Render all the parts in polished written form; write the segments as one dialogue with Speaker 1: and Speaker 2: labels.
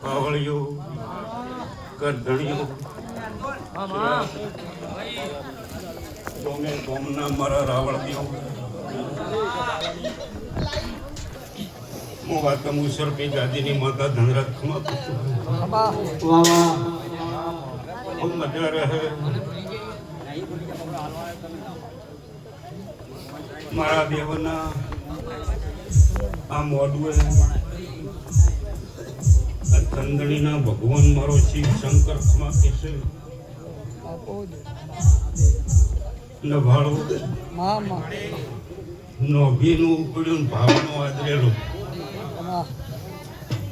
Speaker 1: પાવળિયો કરધણીઓ ગોમે ગોમના મારા રાવળિયો હું વાત મુસર પે ગાદીની માતા ધનરથમાં મજા રહે મારા દેવના આ મોડું કંદણીના ભગવાન મારો શિવ શંકર માં કેસે નભાળો નોભીનું ઉપડ્યું ભાવનો આદરેલો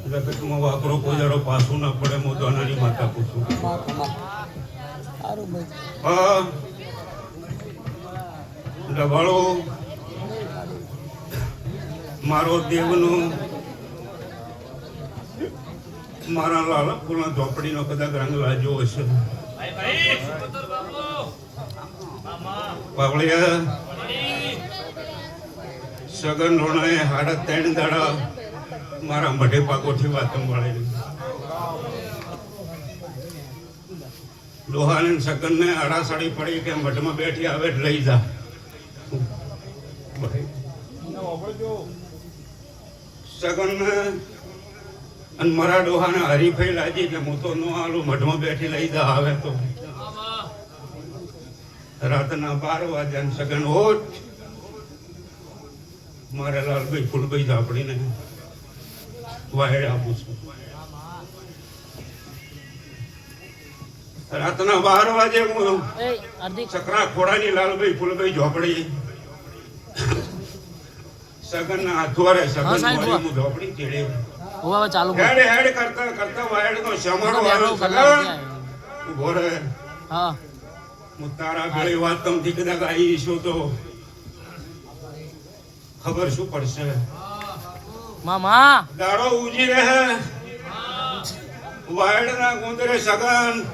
Speaker 1: જગતમાં વાપરો કોઈ દાડો પાછું ના પડે હું દોનાની માતા પૂછું હા નભાળો મારો દેવનો મારા લાલપુરના ઝોપડીનો કદાચ રંગ લાગ્યો હશે પાવળિયા સગન રોણાએ 3.5 દાડા મારા મઢે પાકોથી વાત સંભાળેલી લોહાને સગનને આડાસાડી પડી કે મઢમાં બેઠી આવે લઈ જા સગનને અને મારા ડોહાને હરીફાઈ લાગી કે હું તો ન આલું મઢમાં બેઠી લઈ જા આવે તો રાતના 12 વાગ્યા સગન હોટ મારે લાલભાઈ ફૂલભાઈ ઝાપડીને વાહેડ આપું છું રાતના 12 વાગે હું સકરા ખોડાની લાલભાઈ ફૂલભાઈ ઝોપડી સગન ના હાથવારે સગન હું ઝોપડી ચેડે ચાલુ હેડ હેડ કરતા કરતા વાયડ નો સમારો વાળો સગન ઉભો રહે હા હું તારા ગળી વાત તમથી કદાચ આવી છું તો ખબર શું પડશે મામા દાડો ઉજી રહે વાયડ ના ગુંદરે સગન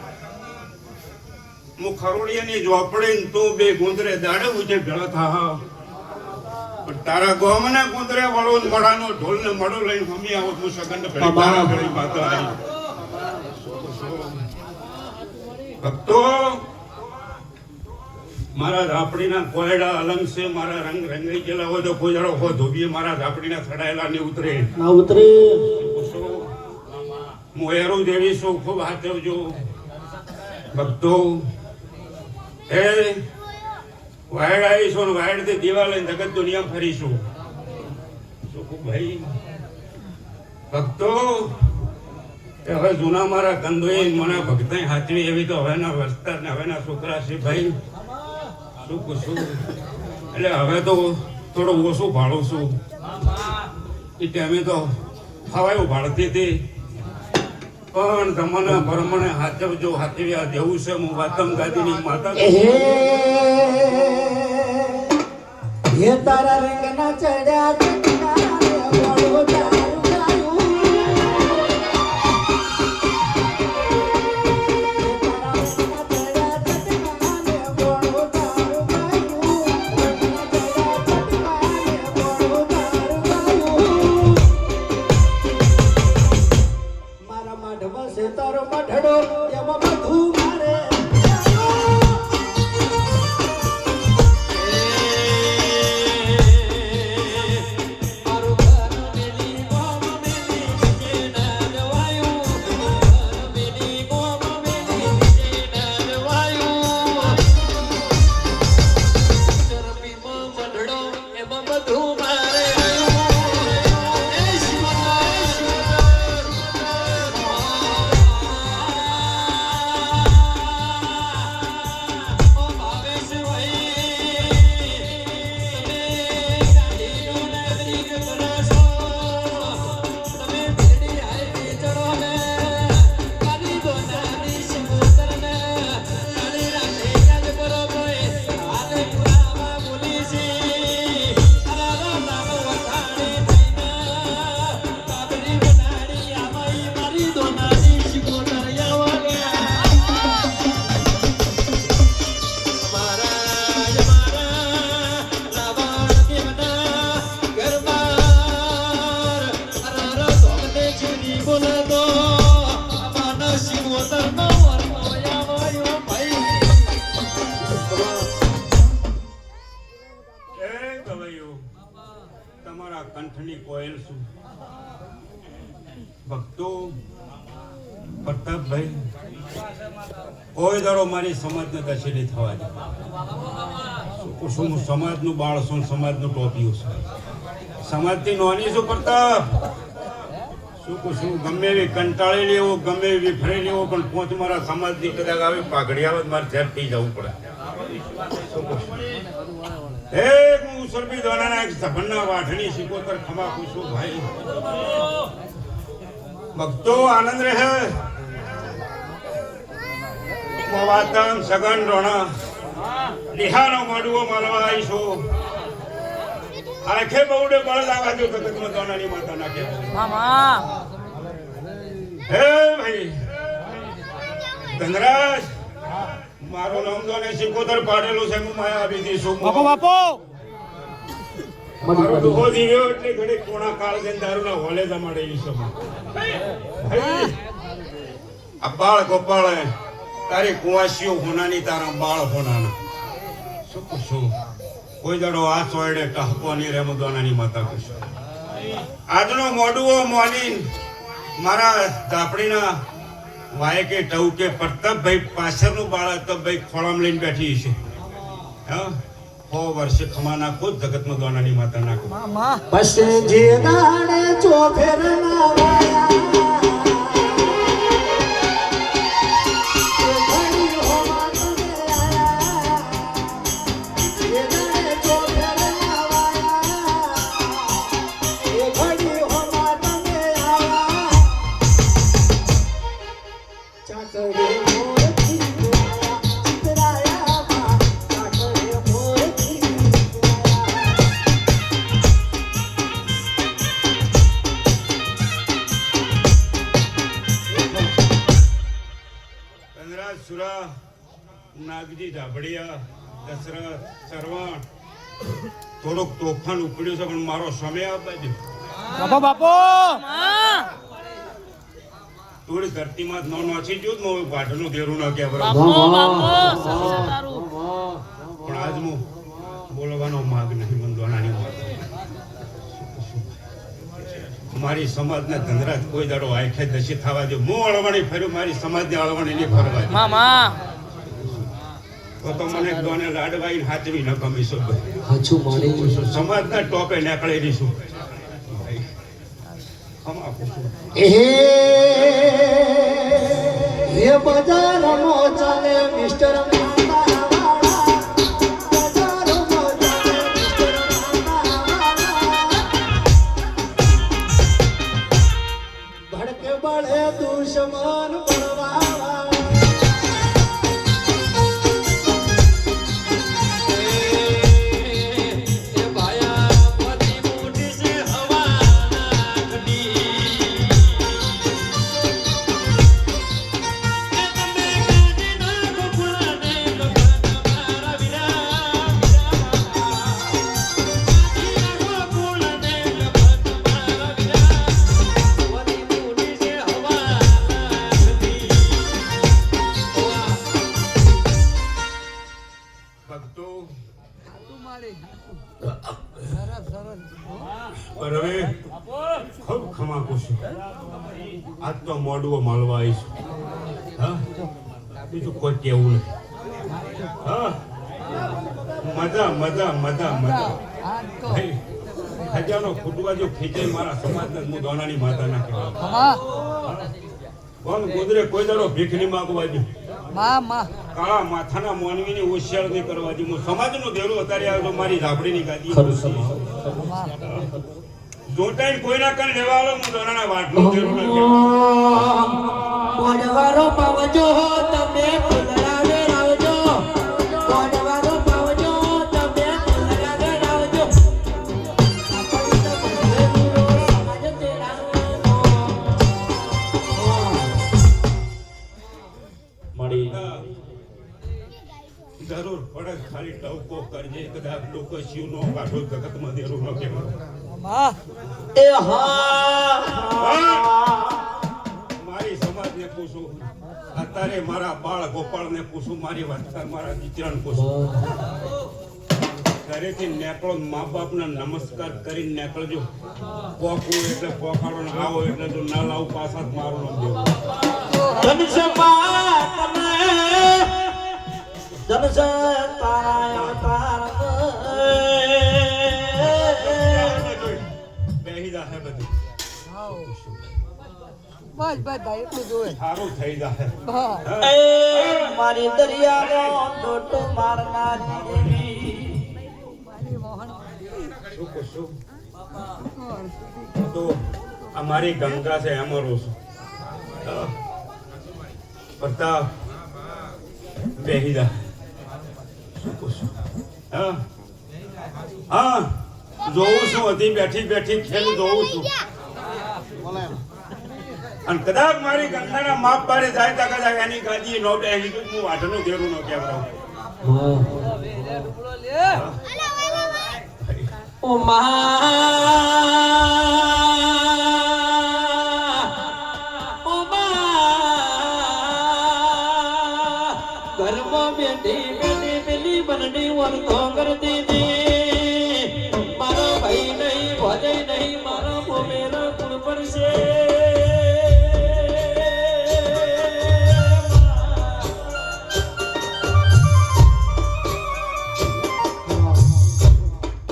Speaker 1: હું ખરોડિયાની ઝોપડી તું બે ગુંદરે દાડે ઉજે ભેળા થા તારા ગોમના ગુંદરે વાળો મડાનો ઢોલ ને મડો લઈને મમ્મી આવો તું સગન ભેળી મારા ભેળી માતા આવી ભક્તો મારા ઝાપડીના કોયડા અલંગ છે મારા રંગ રંગાઈ ગયેલા હોય તો કોઈ જડો હો ધોબીએ મારા ઝાપડીના થડાયેલા ને ઉતરે ના ઉતરે મોયરો દેવી સો ખૂબ હાથવજો ભક્તો હે વાયડ આવીશું ને વાયડ થી દીવા લઈને જગત દુનિયા ફરીશું શું ભાઈ ભક્તો હવે જૂના મારા કંદોએ મને ભક્તાઈ હાચવી એવી તો હવેના વસ્તર ને હવેના છોકરા છે ભાઈ શું એટલે હવે તો થોડો ઓછું ભાડું છું એ ટાઈમે તો હવાયું ભાડતી હતી પણ તમને ભરમણે હાચવજો હાચવ્યા દેવું છે હું વાતમ ગાદીની માતા
Speaker 2: હે તારા રંગના ચડ્યા
Speaker 1: કંઠની કોયલ છું. ભક્તો પ્રતાપભાઈ કોઈ દાડો મારી સમાજને દશેરી થવા દે. શું હું સમાજનું બાળ છું, સમાજનું ટોપિયું છું, સમાજથી નોની છું. પ્રતાપ શું શું ગમે એવી કંટાળેલી એવો, ગમે એવી વિફરેલી એવો, પણ પોચ મારા સમાજની કદાચ આવી પાઘડી આવે મારે ઝડપી જવું પડે. હું સરબી દ્વારાના એક સભરના વાઠણી શીખોતર ખમા પૂછું ભાઈ. ભક્તો આનંદ રહે. વાતમ સગન રોણા લિહાનો મોડવો માલવા આવીશું. આખે બહુડે બળ લાવા જો જગતમાં દોનાની માતા ના કહેવાય. હે ભાઈ ધનરાજ, મારું નામ તો ને સિકોતર પાડેલું છે. હું માયા આવી દઈશું. બાપો બાપો મારો દુખો દીવ્યો એટલે ઘડી કોણા કાળ દે દારૂના હોલે જમાડેલી છે. આ બાળ ગોપાળ તારી કુવાસીઓ હોનાની, તારા બાળ હોનાના. શું પૂછું કોઈ દાડો આ સોયડે ટહકોની રેમદોનાની માતા કુશું. આજનો મોડુઓ મોની મારા ધાપડીના વાયકે ટવકે પ્રતાપભાઈ પાછળનું બાળક તો ભાઈ ખોળામ લઈને બેઠી છે. હા 100 વર્ષે ખમા નાખો, જગતમાં દોનાની માતા નાખો.
Speaker 2: પછી જે દાડે ચોફેરના વાયા
Speaker 1: સુરા નાગજી ધાબડિયા દશરથ સરવણ થોડોક તોફાન ઉપડ્યું છે, પણ મારો સમય આપવા દે.
Speaker 3: બાપો બાપો
Speaker 1: થોડી ધરતીમાં નો નોચી ગયું તો વાઢનું દેરું ન કહેવાય. પણ આજ હું બોલવાનો માગ નહીં. મંદોનાની મારી સમાજના ધનરાજ કોઈ દાડો આંખે દશી થવા દે. હું અળવણી ફર્યું, મારી સમાજને અળવણી નહીં ફરવા દે. તો મને દોને લાડવાઈ હાચવી ન કમીશું. સમાજના ટોપે નીકળેલી છું.
Speaker 2: એ બજારનો ચાલે મિસ્ટર ભડકે બળે દુશ્મન પડવા
Speaker 1: ખૂબ ખમા કુશું. આજ તો મોડવો મળવા આવીશું. હા બીજું કોઈ કેવું નહીં. હા મજા મજા મજા મજા. ભાઈ ખજાનો ફૂટવા જો ખીચાઈ મારા સમાજને હું દોનાની માતા ના કહેવાય. કોણ ગોદરે કોઈ દાડો ભીખની માગવા દઉં. કાળા માથાના માનવીની હોશિયાર નહીં કરવા દઉં. હું સમાજનું દેરું અત્યારે આવ્યો મારી ઝાપડીની ગાદી જોટાઈ કોઈના કણ લેવા આવો. હું દોનાના વાટનું દેરું ન
Speaker 2: પડવારો પાવજો તમે ફૂલરાવે રાવજો. પડવારો પાવજો તમે ફૂલરાવે રાવજો.
Speaker 1: મળી જરૂર પડે ખાલી ટવકો કરજે. કદાચ લોકો શિવ નો કાઢો જગતમાં દેરું ન કહેવાય.
Speaker 2: એ હા
Speaker 1: મારી સમાજને પૂછું, અત્યારે મારા બાળ ગોપાળને પૂછું, મારી વાત મારા દીકરાને પૂછું. ઘરેથી નીકળો મા બાપના નમસ્કાર કરીને નીકળજો. પોકવું એટલે પોકાડો ને આવો એટલે જો ના લાવું પાછા જ મારું નામ દેવું.
Speaker 2: જનસભા તમે જનસે તારા અવતાર
Speaker 1: બેહી જાહે બધું.
Speaker 3: બસ ભાઈ એટલું જોવે
Speaker 1: સારું થઈ જાહે.
Speaker 3: હા
Speaker 2: એ મારી દરિયાનો ડોટો મારનારી દેવી
Speaker 1: શું કશું તો આ મારી ગંગા છે એમાં રહું છું. પ્રતાપ બેહી જા. શું કશું હા હા જોઉં છું હજી બેઠી બેઠી ખેલ જોઉં છું. અને કદાચ મારી ગંગાના માપ પાડે જાય તો કદાચ એની ગાદી નો બેહી તો હું વાઢનું ઘેરું નો કહેવાય.
Speaker 2: ઓ ઘરમાં બેઠી બેઠી પેલી બનડી વર્તો કરતી હતી. મારો ભાઈ નહીં ભજે નહીં મારો બોમેરો કુળ પડશે.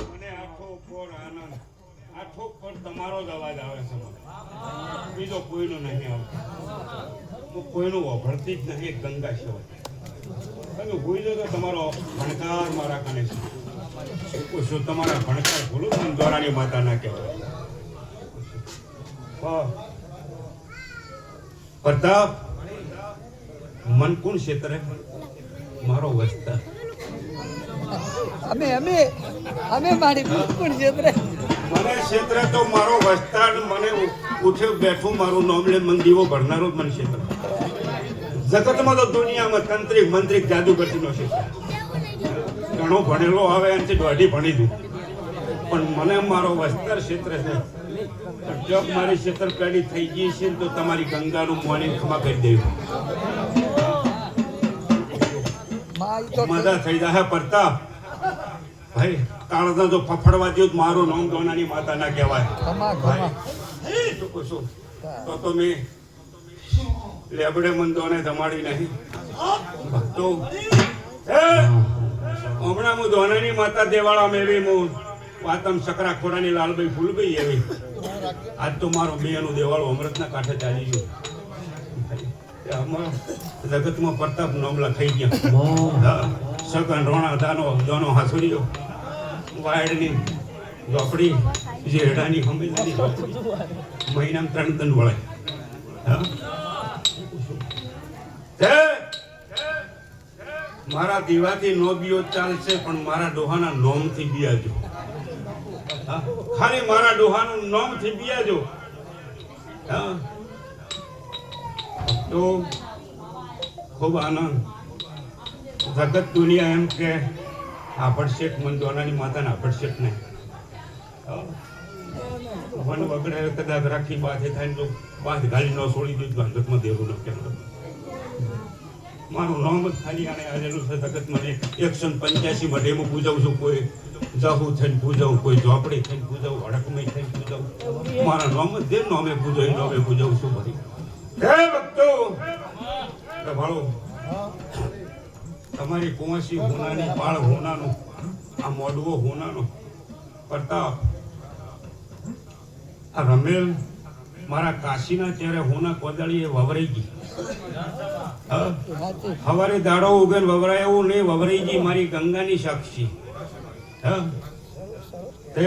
Speaker 1: મને આખો પર આનંદ આખો પર તમારો જ અવાજ આવે છે મને. બીજો કોઈનો નહીં આવતો. હું કોઈનું વભળતી જ નહીં ગંગા સિવાય. તમે ભૂલી જો તો તમારો ભણકાર મારા કને છે. શું તમારા ભણકાર ભૂલું પણ દ્વારાની માતા ના કહેવાય. પ્રતાપ મન કોણ ક્ષેત્રે મારો વસ્તા
Speaker 3: અમે અમે અમે મારી બિલકુલ ક્ષેત્રે
Speaker 1: મને ક્ષેત્ર તો મારો વસ્તાર મને ઉઠ્યો બેઠું મારું નામ લે મન દીવો ભરનારો જ મન ક્ષેત્ર. જગતમાં તો દુનિયામાં તંત્રિક મંત્રિક જાદુગરનો છે. ઘણો ભણેલો આવે એનાથી દોઢી ભણી દઉં પણ મને મારો વસ્તાર ક્ષેત્ર છે. જબ મારી ક્ષેત્ર પેડી થઈ ગઈ છે તો તમારી ગંગાનું મોની ખમા કરી દેવું.
Speaker 3: માઈ તો
Speaker 1: મજા થઈ જાય પ્રતાપ ભાઈ. કાળજા જો ફફડવા દઉં તો મારું નામ દોનાની માતા ના કહેવાય.
Speaker 3: ખમા
Speaker 1: ભાઈ
Speaker 3: ખમા
Speaker 1: શું કશું તો મેં લેબડે મંદોને જમાડી નહીં ભક્તો. હમણાં હું દોનાની માતા દેવાળા મેળવી હું વાતમ સકરા ખોરાની લાલભાઈ ફૂલભાઈ એવી. આજ તો મારો બેનું દેવાળો અમૃતના કાંઠે ચાલી ગયો. જગતમાં પ્રતાપ નામ લખાઈ ગયા. સગન રોણા દાનો દોનો હાસુરીઓ વાયડની ઝોપડી જેડાની હમેલાની ઝોપડી મહિનામાં 3 દંડ વળે. મારા દીવાથી નો બીઓ ચાલશે પણ મારા ડોહાના નોમથી બિયાજો. ખાલી મારા ડોહાનું નોમથી બિયાજો. તો ખૂબ આનંદ. જગત દુનિયા એમ કે આપડ શેઠ મન દોનાની માતાના આપડ શેઠ નહીં. વન વગડે કદાચ રાખી બાથે થાય તો બાથ ગાલી ન છોડી દીધું જગતમાં દેવું ન કેમ. મારું નામ જ ખાલી આને આવેલું છે જગતમાં. 185 માં ડેમો પૂજાવું છું. કોઈ જાહુ થઈને પૂજાવું, કોઈ ઝોપડી થઈને પૂજાવું, હડકમય થઈને પૂજાવું. મારા નામ જ જે નામે પૂજો એ નામે પૂજાવું છું. બધી હે ભક્તો ભાળો તમારી કુંવસી હોનાની બાળ હોનાનું આ મોડવો હોનાનો પ્રતાપ આ રમેલ મારા કાશીના ત્યારે હોના કોદાળી એ વવરાઈ ગઈ. સવારે દાડો ઉગન વવરાય એવું નહીં વવરાઈ ગઈ મારી ગંગાની સાક્ષી. તે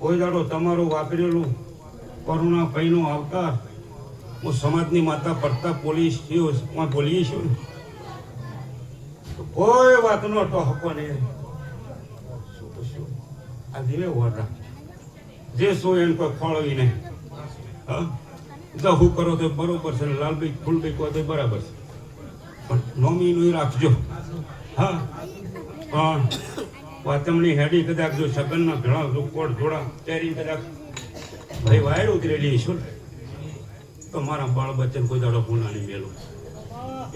Speaker 1: કોઈ દાડો તમારું વાપરેલું કરુણા ભાઈનો આવકાર હું સમાજની માતા પ્રતાપ પોલીસ બોલીએ છું ને કોઈ વાતનો ટોહકો નહીં. આ ધીરે વર જે સો એને કોઈ ખોળવી નહીં. જહુ કરો તો બરોબર છે, લાલભાઈ ફૂલભાઈ કહો તો બરાબર છે, પણ નોમીનું રાખજો. હા પણ વાતમની હેડી કદાચ જો સગનના ભેળા જો કોડ જોડા તેરી કદાચ ભાઈ વાયર ઉતરેલી છું તો મારા બાળ બચ્ચન કોઈ દાડો ગુનાની મેલું.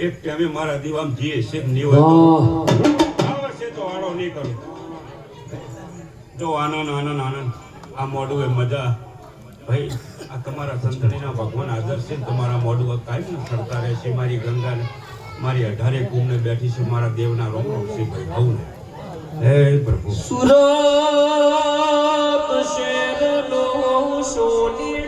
Speaker 1: એક ટાઈમે મારા દીવામાં જીએ છે નિવડતો આ વર્ષે તો આડો નહીં કરું. જો આનંદ આનંદ આનંદ આ મોઢું એ મજા ભાઈ આ તમારા સંતણીના ભગવાન હાજર છે ને તમારા મોઢું કાંઈ ન સડતા રહેશે મારી ગંગાને મારી 18 કુંભને બેઠી છે મારા દેવના રોમ રોમ છે ભાઈ ભાવને હે પ્રભુ
Speaker 2: સુરત શેરનો સોની